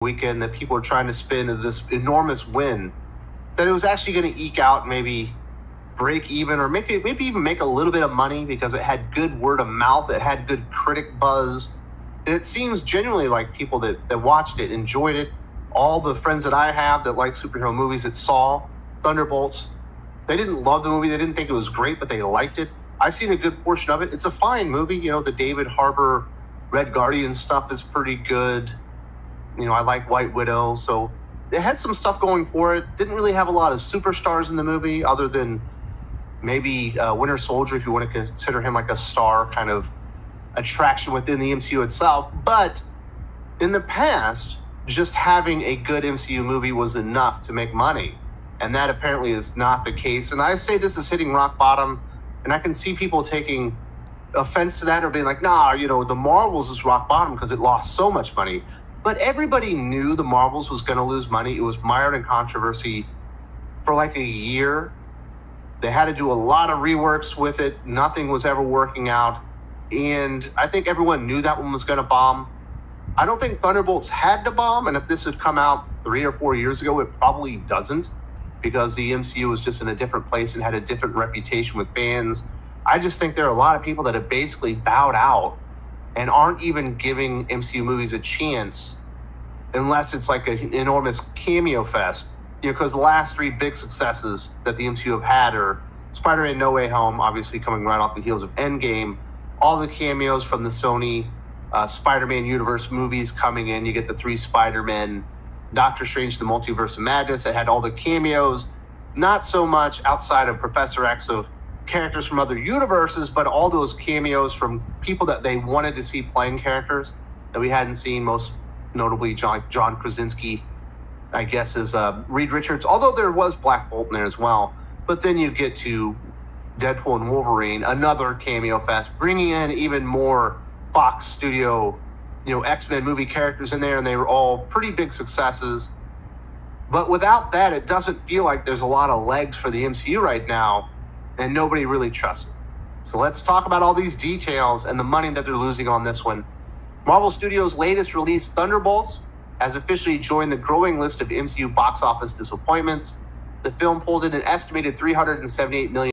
weekend that people are trying to spin as this enormous win, that it was actually going to eke out maybe break even or maybe even make a little bit of money because it had good word of mouth, it had good critic buzz. And it seems genuinely like people that watched it enjoyed it. All the friends that I have that like superhero movies that saw Thunderbolts, they didn't love the movie. They didn't think it was great, but they liked it. I've seen a good portion of it. It's a fine movie. You know, the David Harbour Red Guardian stuff is pretty good. You know, I like White Widow. So it had some stuff going for it. Didn't really have a lot of superstars in the movie other than maybe Winter Soldier, if you want to consider him like a star kind of attraction within the MCU itself. But in the past, just having a good MCU movie was enough to make money. And that apparently is not the case. And I say this is hitting rock bottom. And I can see people taking offense to that or being like, nah, you know, the Marvels is rock bottom because it lost so much money. But everybody knew the Marvels was going to lose money. It was mired in controversy for like a year. They had to do a lot of reworks with it. Nothing was ever working out. And I think everyone knew that one was going to bomb. I don't think Thunderbolts had to bomb. And if this had come out 3 or 4 years ago, it probably doesn't, because the MCU was just in a different place and had a different reputation with fans. I just think there are a lot of people that have basically bowed out and aren't even giving MCU movies a chance unless it's like an enormous cameo fest. You know, because the last 3 big successes that the MCU have had are Spider-Man No Way Home, obviously coming right off the heels of Endgame, all the cameos from the Sony Spider-Man universe movies coming in. You get the 3 Spider-Men, Doctor Strange, the Multiverse of Madness. It had all the cameos, not so much outside of Professor X of characters from other universes, but all those cameos from people that they wanted to see playing characters that we hadn't seen, most notably John Krasinski, I guess, is Reed Richards, although there was Black Bolt in there as well. But then you get to Deadpool and Wolverine, another cameo fest, bringing in even more Fox Studio, you know, X-Men movie characters in there, and they were all pretty big successes. But without that, it doesn't feel like there's a lot of legs for the MCU right now, and nobody really trusts it. So let's talk about all these details and the money that they're losing on this one. Marvel Studios' latest release, Thunderbolts, has officially joined the growing list of MCU box office disappointments. The film pulled in an estimated $378 million